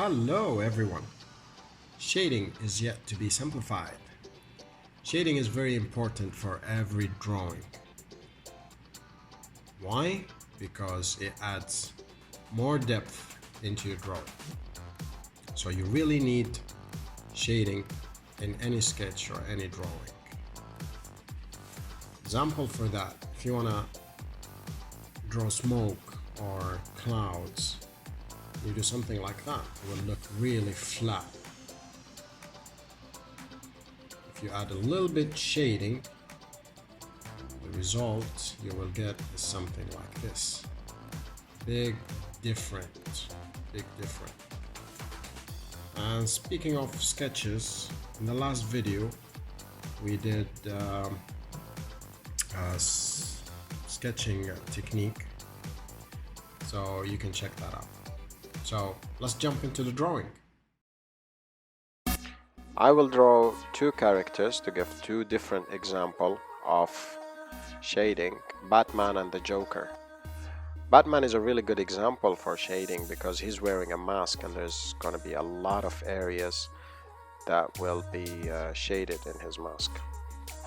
Hello everyone! Shading is yet to be simplified. Shading is very important for every drawing. Why? Because it adds more depth into your drawing. So you really need shading in any sketch or any drawing. Example for that, if you want to draw smoke or clouds, you do something like that, it will look really flat. If you add a little bit shading, the result you will get is something like this. Big different. And speaking of sketches, in the last video we did a sketching technique, so you can check that out. So let's jump into the drawing. I will draw two characters to give two different examples of shading, Batman and the Joker. Batman is a really good example for shading because he's wearing a mask and there's going to be a lot of areas that will be shaded in his mask,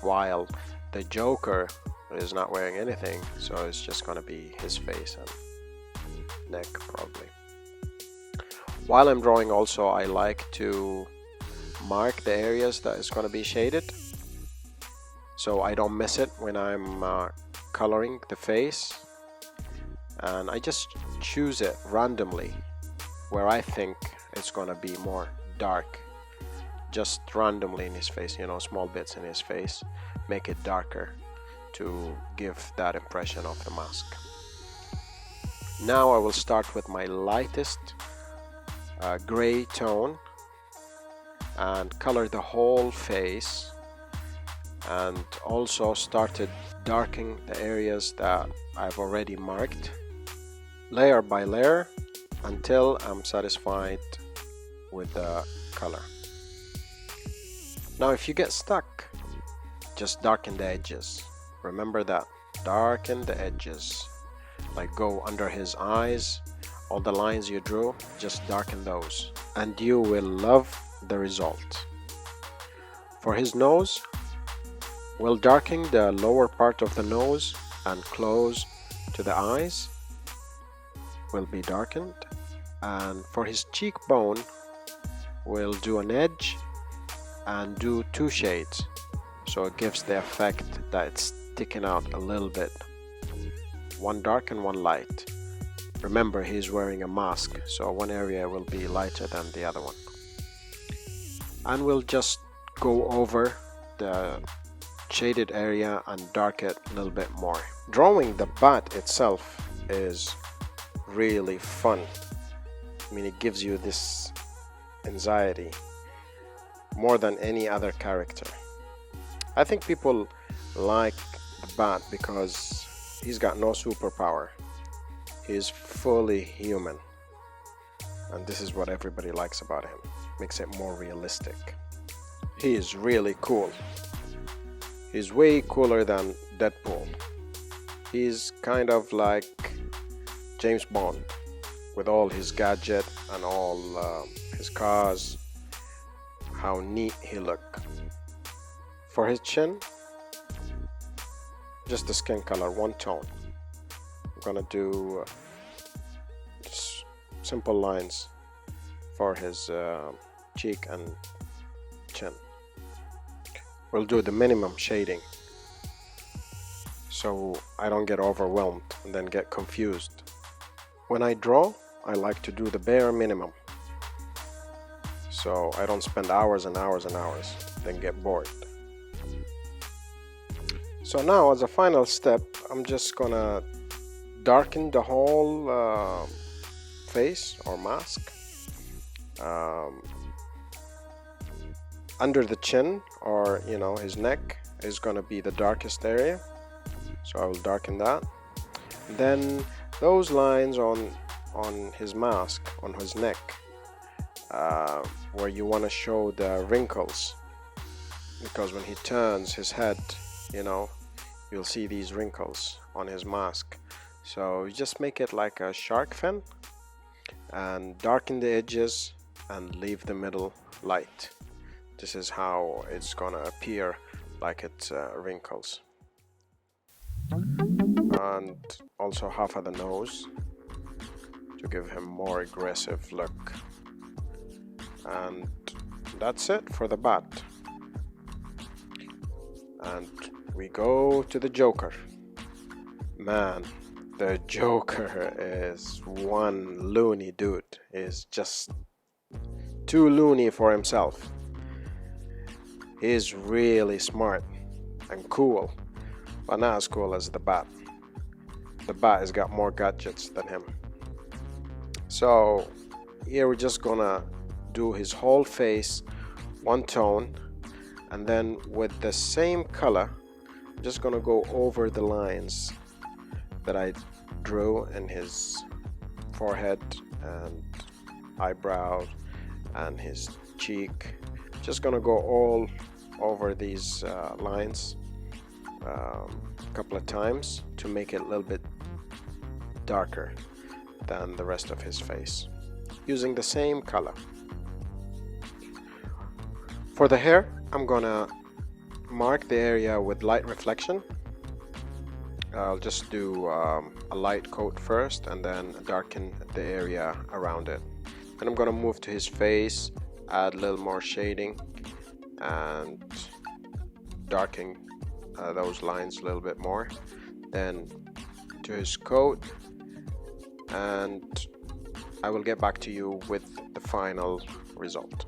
while the Joker is not wearing anything, so it's just going to be his face and neck probably. While I'm drawing also, I like to mark the areas that is going to be shaded so I don't miss it when I'm coloring the face, and I just choose it randomly where I think it's going to be more dark, just randomly in his face, small bits in his face, make it darker to give that impression of the mask. Now I will start with my lightest gray tone and color the whole face, and also started darkening the areas that I've already marked layer by layer until I'm satisfied with the color. Now if you get stuck, just darken the edges. Remember that, darken the edges, like go under his eyes, all the lines you drew, just darken those and you will love the result. For his nose, we'll darken the lower part of the nose and close to the eyes will be darkened, and for his cheekbone we'll do an edge and do two shades so it gives the effect that it's sticking out a little bit, one dark and one light. Remember, he's wearing a mask, so one area will be lighter than the other one. And we'll just go over the shaded area and darken it a little bit more. Drawing the bat itself is really fun. I mean, it gives you this anxiety more than any other character. I think people like the bat because he's got no superpower. He's fully human, and this is what everybody likes about him. Makes it more realistic. He is really cool. He's way cooler than Deadpool. He's kind of like James Bond with all his gadget and all his cars. How neat he look. For his chin, just the skin color, one tone. I'm gonna do simple lines for his cheek and chin. We'll do the minimum shading so I don't get overwhelmed and then get confused. When I draw, I like to do the bare minimum so I don't spend hours and hours and hours then get bored. So now, as a final step, I'm just gonna darken the whole face or mask. Under the chin, or his neck is gonna be the darkest area, so I will darken that. Then those lines on his mask, on his neck, where you want to show the wrinkles, because when he turns his head, you'll see these wrinkles on his mask. So you just make it like a shark fin and darken the edges and leave the middle light. This is how it's gonna appear like it's wrinkles. And also half of the nose to give him more aggressive look. And that's it for the bat. And we go to the Joker. Man, the Joker is one loony dude. He's just too loony for himself. He's really smart and cool, but not as cool as the bat. The bat has got more gadgets than him. So here we're just gonna do his whole face one tone, and then with the same color I'm just gonna go over the lines that I drew in his forehead and eyebrow and his cheek. Just gonna go all over these lines a couple of times to make it a little bit darker than the rest of his face, using the same color. For the hair, I'm gonna mark the area with light reflection. I'll just do a light coat first and then darken the area around it. Then I'm gonna move to his face, add a little more shading and darken those lines a little bit more. Then to his coat, and I will get back to you with the final result.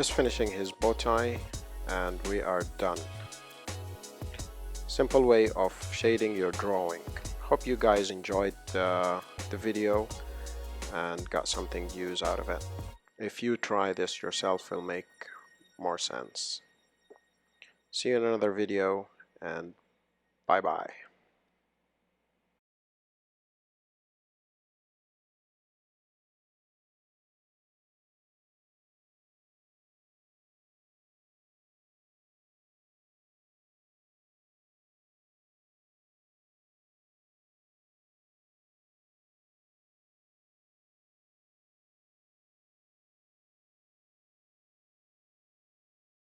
just finishing his bow tie and we are done. Simple way of shading your drawing. Hope you guys enjoyed the video and got something to use out of it. If you try this yourself, it'll make more sense. See you in another video, and bye bye.